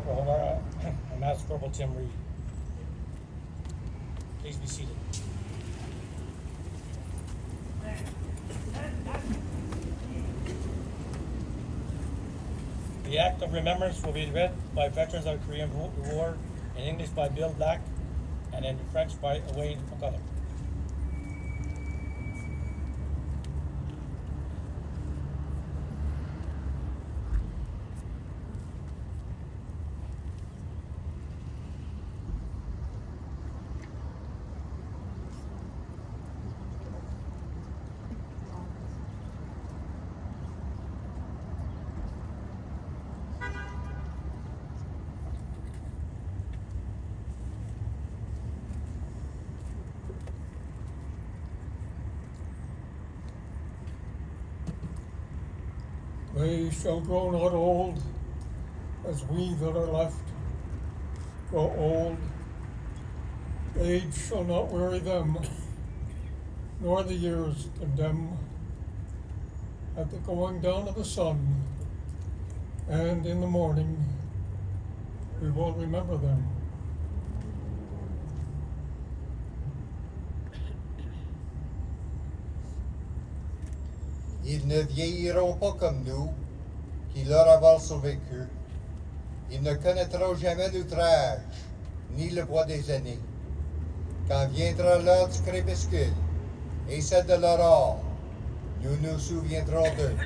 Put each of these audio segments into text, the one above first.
Corporal O'Hara and Master Corporal Tim Reed. Please be seated. The Act of Remembrance will be read by veterans of the Korean War, in English by Bill Black, and in French by Wayne McCullough. They shall grow not old, as we that are left grow old. Age shall not weary them, nor the years condemn. At the going down of the sun, and in the morning, we will remember them. Ils ne vieilliront pas comme nous, qui leur avons survécu. Ils ne connaîtront jamais l'outrage, ni le poids des années. Quand viendra l'heure du crépuscule et celle de l'aurore, nous nous souviendrons d'eux.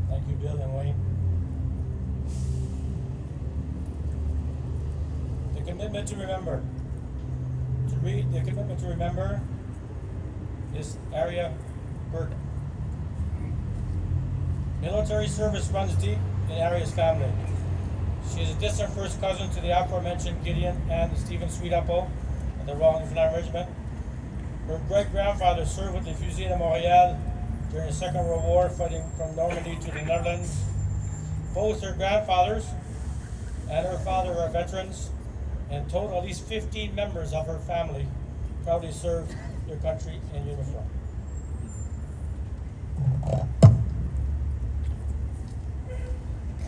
Thank you, Bill and Wayne. The commitment to remember. To read the commitment to remember is Aria Burton. Military service runs deep in Aria's family. She is a distant first cousin to the aforementioned Gideon and Stephen Sweetapple of the Royal Newfoundland Regiment. Her great-grandfather served with the Fusiliers de Montréal during the Second World War, fighting from Normandy to the Netherlands. Both her grandfathers and her father are veterans, and in total at least 15 members of her family proudly served their country in uniform.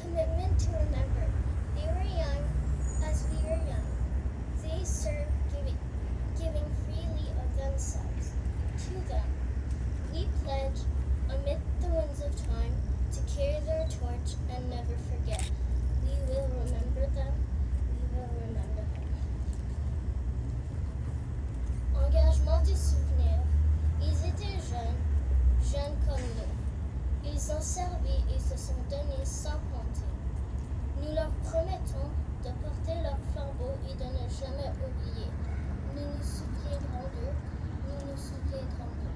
Commitment to remember. They were young as we were young. They served, giving freely of themselves. To them, we pledge, amid the winds of time, to carry their torch and never forget. We will remember them. We will remember them. Engagement des souvenirs. Ils étaient jeunes, jeunes comme nous. Ils ont servi et se sont donnés sans compter. Nous leur promettons de porter leur flambeau et de ne jamais oublier. Nous nous souviendrons d'eux. Nous nous souviendrons d'eux.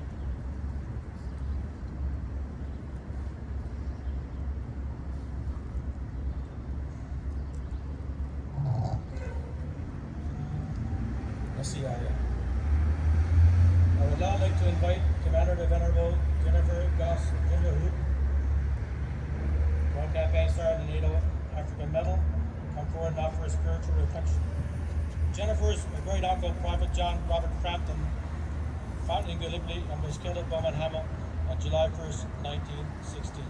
Merci, Aria. I would now like to invite Commander the Venerable Jennifer Goss Kinderhook, Royal Campaign Star of the NATO African Medal, to come forward and offer a spiritual reflection. Jennifer's great uncle, Private John Robert Frampton, fought in Gallipoli and was killed at Beaumont Hamel on July 1st, 1916.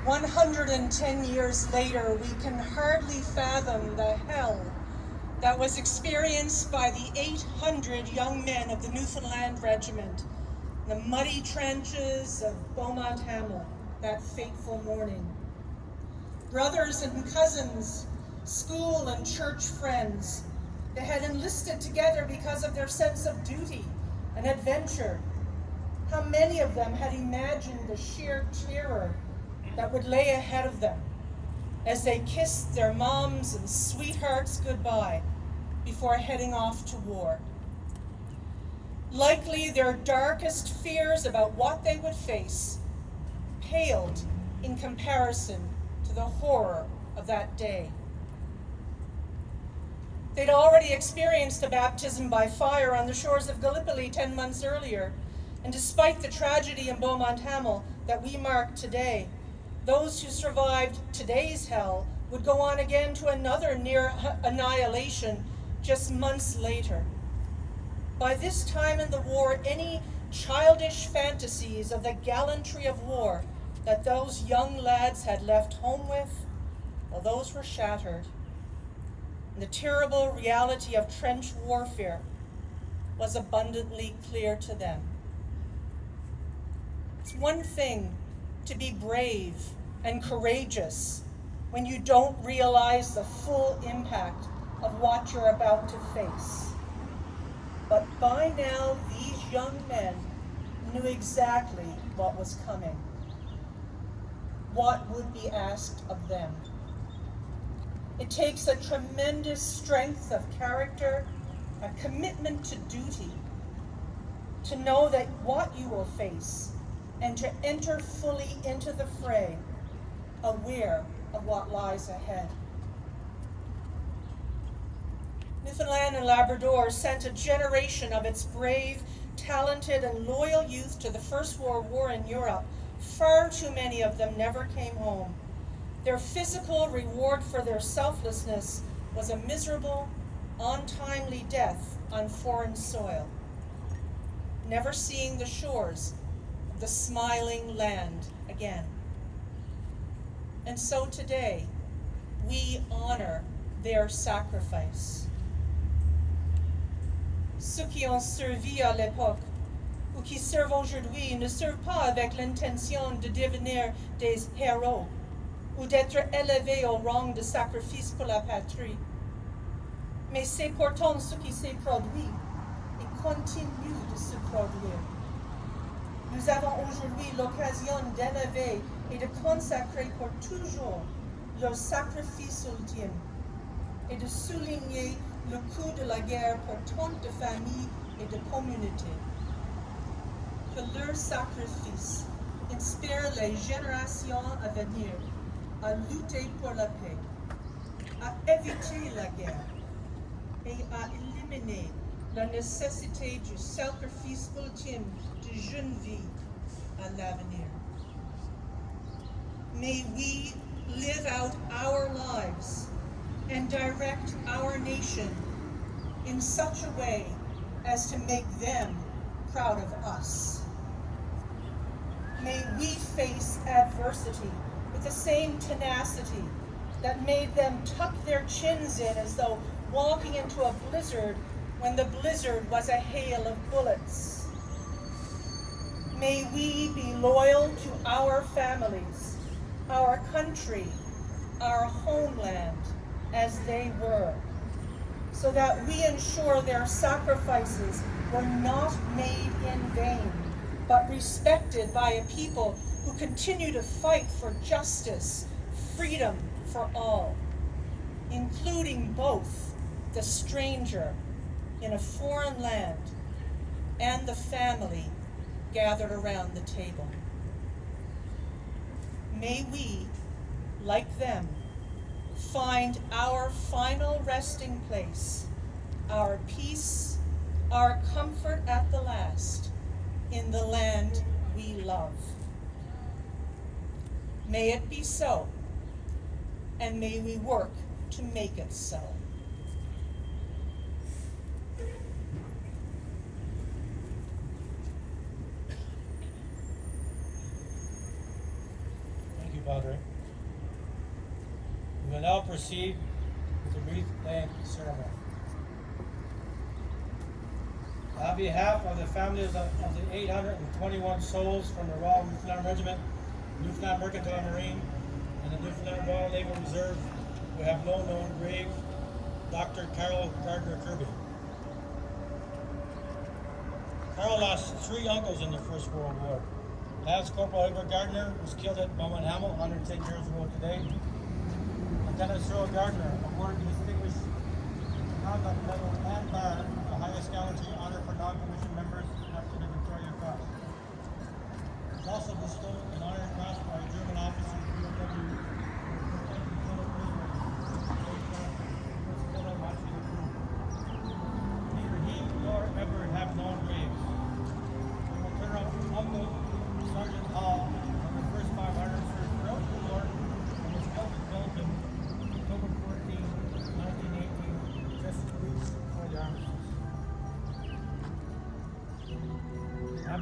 110 years later, we can hardly fathom the hell that was experienced by the 800 young men of the Newfoundland Regiment, the muddy trenches of Beaumont Hamel that fateful morning. Brothers and cousins, school and church friends, they had enlisted together because of their sense of duty and adventure. How many of them had imagined the sheer terror that would lay ahead of them as they kissed their moms and sweethearts goodbye before heading off to war. Likely their darkest fears about what they would face paled in comparison to the horror of that day. They'd already experienced a baptism by fire on the shores of Gallipoli 10 months earlier, and despite the tragedy in Beaumont Hamel that we mark today, those who survived today's hell would go on again to another near annihilation just months later. By this time in the war, any childish fantasies of the gallantry of war that those young lads had left home with, well, those were shattered. And the terrible reality of trench warfare was abundantly clear to them. It's one thing to be brave and courageous when you don't realize the full impact of what you're about to face. But by now, these young men knew exactly what was coming, what would be asked of them. It takes a tremendous strength of character, a commitment to duty, to know that what you will face and to enter fully into the fray, aware of what lies ahead. Newfoundland and Labrador sent a generation of its brave, talented, and loyal youth to the First World War in Europe. Far too many of them never came home. Their physical reward for their selflessness was a miserable, untimely death on foreign soil, never seeing the shores of the smiling land again. And so today, we honor their sacrifice. Ceux qui ont servi à l'époque ou qui servent aujourd'hui ne servent pas avec l'intention de devenir des héros ou d'être élevés au rang de sacrifice pour la patrie. Mais c'est pourtant ce qui s'est produit et continue de se produire. Nous avons aujourd'hui l'occasion d'élever et de consacrer pour toujours leur sacrifice ultime et de souligner le coût de la guerre pour tant de familles et de communautés. Que leur sacrifice inspire les générations à venir à lutter pour la paix, à éviter la guerre et à éliminer la nécessité du sacrifice ultime de jeunes vies à l'avenir. May we live out our lives and direct our nation in such a way as to make them proud of us. May we face adversity with the same tenacity that made them tuck their chins in as though walking into a blizzard when the blizzard was a hail of bullets. May we be loyal to our families, our country, our homeland, as they were, so that we ensure their sacrifices were not made in vain, but respected by a people who continue to fight for justice, freedom for all, including both the stranger in a foreign land and the family gathered around the table. May we, like them, find our final resting place, our peace, our comfort at the last, in the land we love. May it be so, and may we work to make it so. Thank you, Padre. We will now proceed with the wreath-laying ceremony. On behalf of the families of the 821 souls from the Royal Newfoundland Regiment, Newfoundland Mercantile Marine, and the Newfoundland Royal Naval Reserve, we have no known grave, Dr. Carol Gardner Kirby. Carol lost 3 uncles in the First World War. Lance Corporal Edward Gardner was killed at Beaumont Hamel, 110 years ago today. Lieutenant Cyril Gardner, awarded the Distinguished Conduct Medal and Bar, the highest gallantry honor for non-commissioned members after the Victoria Cross. He was also bestowed an Iron Cross by a German officer, POW, for protecting fellow prisoners.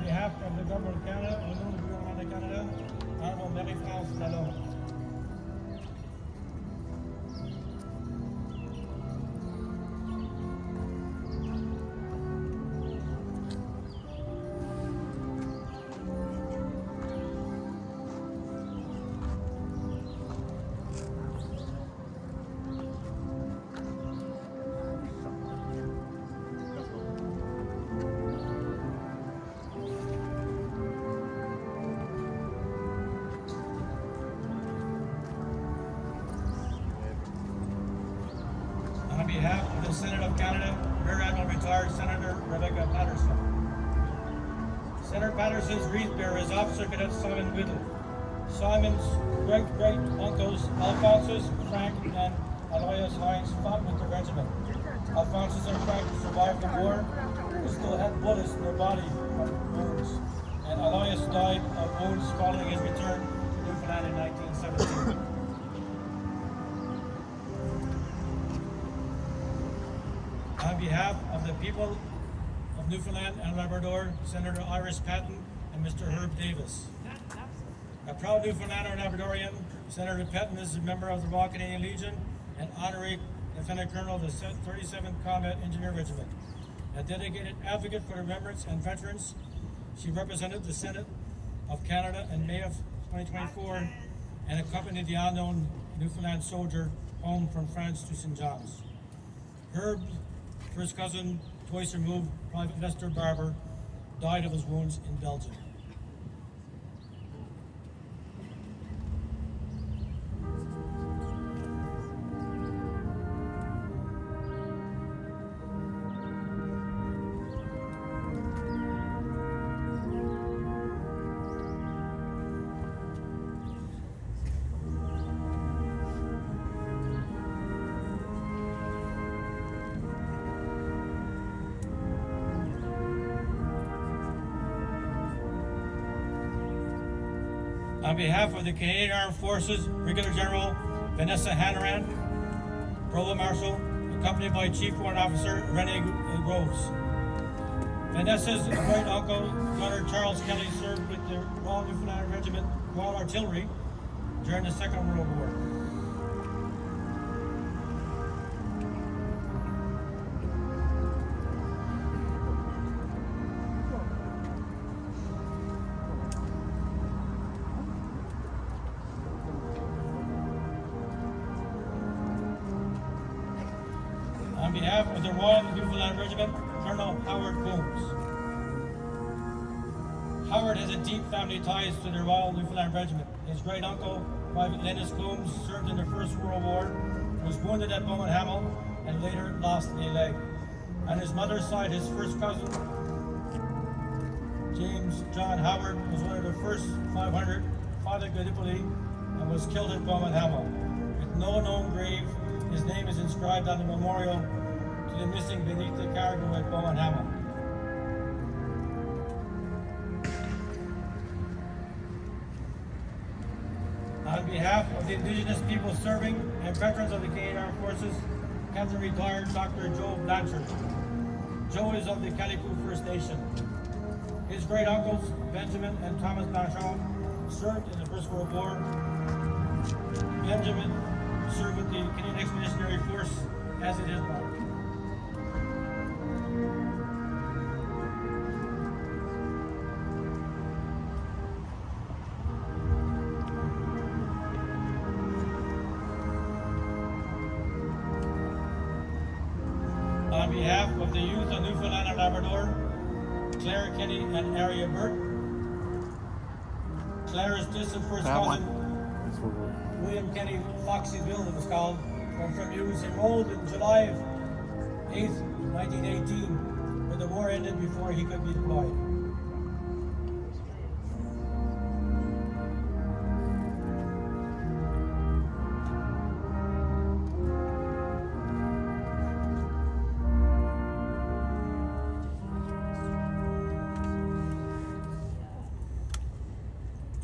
behalf of the Government of Canada, and the Government of Canada, Honorable Marie-France Lalonde. On behalf of the Senate of Canada, Rear Admiral retired Senator Rebecca Patterson. Senator Patterson's wreath bearer is Officer Cadet Simon Whittle. Simon's great uncles Alphonsus, Frank, and Aloysius Hines fought with the regiment. Alphonsus and Frank survived the war, but still had bullets in their body from wounds, and Aloysius died of wounds following his return to Newfoundland in 1917. On behalf of the people of Newfoundland and Labrador, Senator Iris Patton and Mr. Herb Davis. A proud Newfoundlander and Labradorian, Senator Patton is a member of the Royal Canadian Legion and honorary Lieutenant Colonel of the 37th Combat Engineer Regiment. A dedicated advocate for remembrance and veterans, she represented the Senate of Canada in May of 2024 and accompanied the unknown Newfoundland soldier home from France to St. John's. Herb's first cousin, twice removed, Private Lester Barber, died of his wounds in Belgium. On behalf of the Canadian Armed Forces, Brigadier General Vanessa Hannaran, Provost Marshal, accompanied by Chief Warrant Officer Rene Groves. Vanessa's great uncle, Gunner Charles Kelly, served with the Royal Newfoundland Regiment Royal Artillery during the Second World War. On behalf of the Royal Newfoundland Regiment, Colonel Howard Coombs. Howard has a deep family ties to the Royal Newfoundland Regiment. His great uncle, Private Lennis Coombs, served in the First World War, was wounded at Beaumont Hamel, and later lost a leg. On his mother's side, his first cousin, James John Howard, was one of the first 500 fought at Gallipoli and was killed at Beaumont Hamel. With no known grave, his name is inscribed on the memorial to the missing beneath the cargo at Beaumont Hamel. On behalf of the Indigenous people serving and veterans of the Canadian Armed Forces, Captain Retired Dr. Joe Blanchard. Joe is of the Calico First Nation. His great uncles, Benjamin and Thomas Blanchard, served in the First World War. Benjamin served with the Canadian Expeditionary Force as it is marked. On behalf of the youth of Newfoundland and Labrador, Claire Kenny and Aria Burt. Claire is distant first cousin, William Kenny Foxyville, it was called, from he was enrolled in July of 8th, 1918, but the war ended before he could be deployed.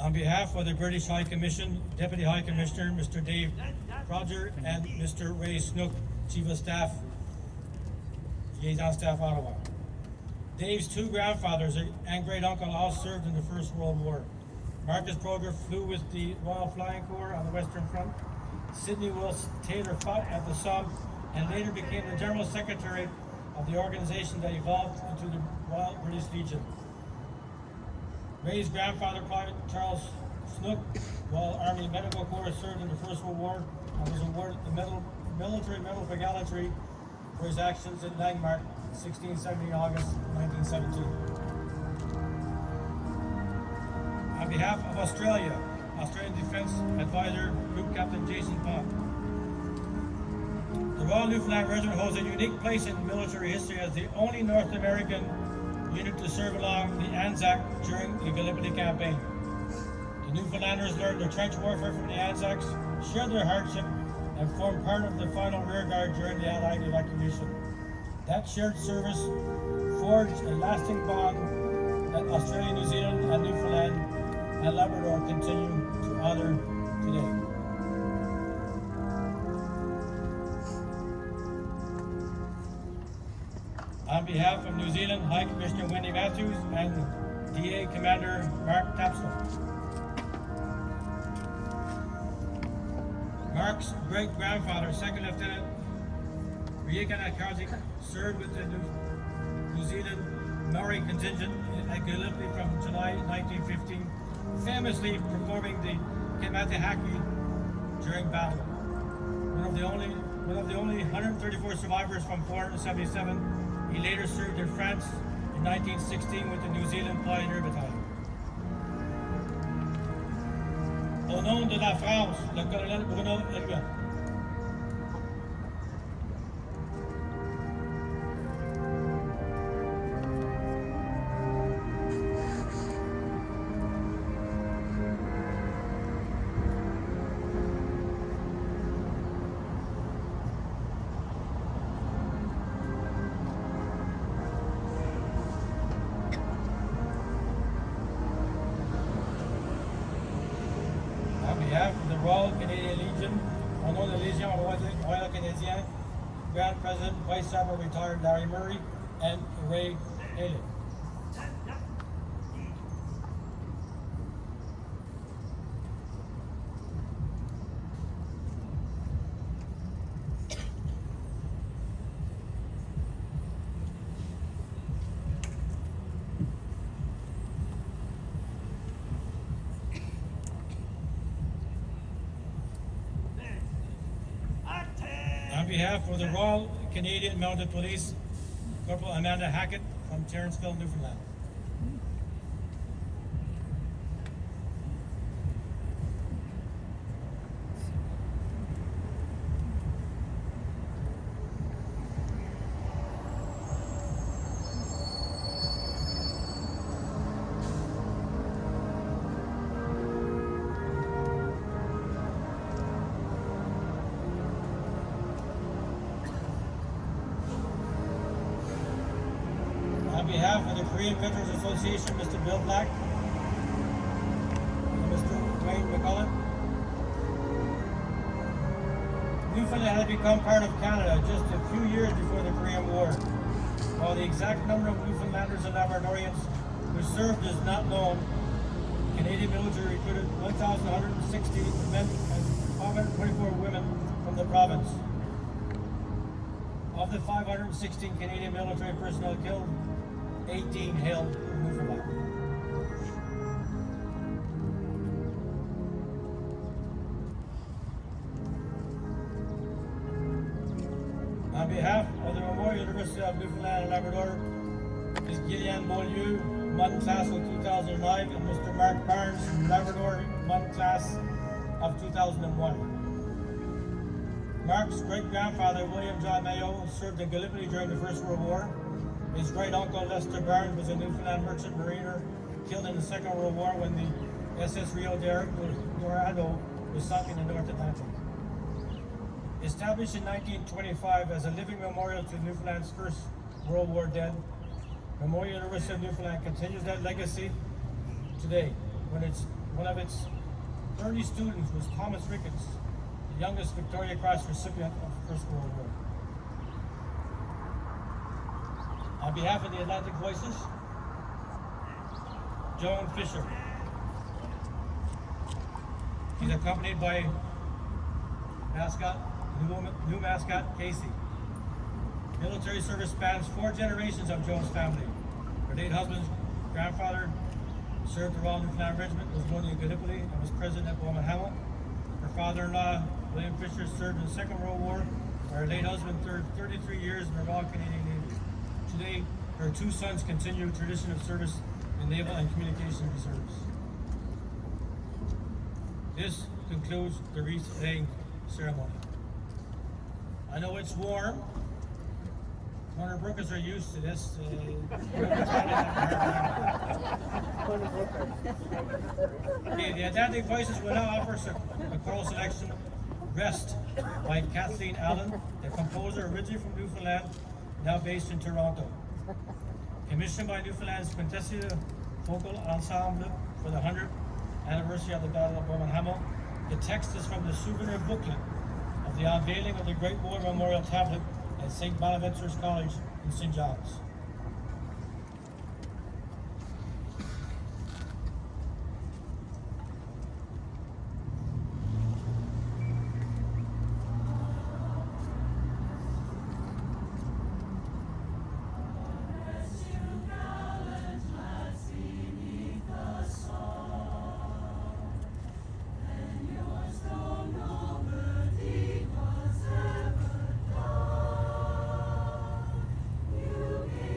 On behalf of the British High Commission, Deputy High Commissioner, Mr. Dave Roger, and Mr. Ray Snook, Chief of Staff, Liaison Staff, Ottawa. Dave's two grandfathers and great uncle all served in the First World War. Marcus Proger flew with the Royal Flying Corps on the Western Front. Sidney Wills Taylor fought at the Somme and later became the General Secretary of the organization that evolved into the Royal British Legion. Ray's grandfather, Private Charles Snook, Royal Army Medical Corps, served in the First World War and was awarded the Military Medal for Gallantry for his actions at Langemarck, 1670 August 1917. On behalf of Australia, Australian Defence Advisor Group Captain Jason Pond. The Royal Newfoundland Regiment holds a unique place in military history as the only North American unit to serve along the Anzac during the Gallipoli campaign. The Newfoundlanders learned the trench warfare from the Anzacs, shared their hardship, and formed part of the final rearguard during the Allied evacuation. That shared service forged a lasting bond that Australia, New Zealand, and Newfoundland and Labrador continue to honor today. On behalf of New Zealand, High Commissioner Wendy Matthews and DA Commander Mark Tapsell. Mark's great-grandfather, Second Lieutenant Riekana Karzik, served with the New Zealand Maori contingent at Gallipoli from July 1915, famously performing the Kematihaki during battle. One of the only 134 survivors from 477, he later served in France in 1916 with the New Zealand Pioneer Battalion. Au nom de la France, le colonel Bruno Helga. On behalf of the Royal Canadian Legion, au nom de la Légion Royale Canadienne, Grand President, Vice Admiral Retired Larry Murray, and Ray Haley. On behalf of the Royal Canadian Mounted Police, Corporal Amanda Hackett from Terrenceville, Newfoundland. On behalf of the Korean Veterans Association, Mr. Bill Black and Mr. Wayne McCullough. Newfoundland had become part of Canada just a few years before the Korean War. While the exact number of Newfoundlanders and Labradorians who served is not known, the Canadian military recruited 1,160 men and 524 women from the province. Of the 516 Canadian military personnel killed, 18 hailed from Newfoundland. On behalf of the Memorial University of Newfoundland and Labrador, Ms. Gillian Beaulieu, Munn Class of 2009, and Mr. Mark Barnes, Labrador, Munn Class of 2001. Mark's great-grandfather, William John Mayo, served in Gallipoli during the First World War. His great-uncle, Lester Barnes, was a Newfoundland merchant mariner killed in the Second World War when the SS Rio Dorado was sunk in the North Atlantic. Established in 1925 as a living memorial to Newfoundland's First World War dead, Memorial University of Newfoundland continues that legacy today, when one of its early students was Thomas Ricketts, the youngest Victoria Cross recipient of the First World War. On behalf of the Atlantic Voices, Joan Fisher. She's accompanied by new mascot, Casey. Military service spans 4 generations of Joan's family. Her late husband's grandfather served the Royal Newfoundland Regiment, was wounded in Gallipoli, and was president at Beaumont Hamel. Her father-in-law, William Fisher, served in the Second World War, while her late husband served 33 years in the Royal Canadian Navy. Today, her 2 sons continue a tradition of service in Naval and Communication Reserves. This concludes the wreath laying ceremony. I know it's warm. Corner Brookers are used to this. Okay, the Atlantic Voices will now offer a choral selection, Rest, by Kathleen Allen, the composer originally from Newfoundland, now based in Toronto. Commissioned by Newfoundland's Quintessence Vocal Ensemble for the 100th anniversary of the Battle of Beaumont Hamel. The text is from the souvenir booklet of the unveiling of the Great War Memorial Tablet at St. Bonaventure's College in St. John's. You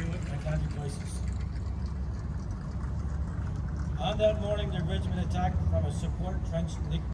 Hewitt, and Kathy Boyces. On that morning, the regiment attacked from a support trench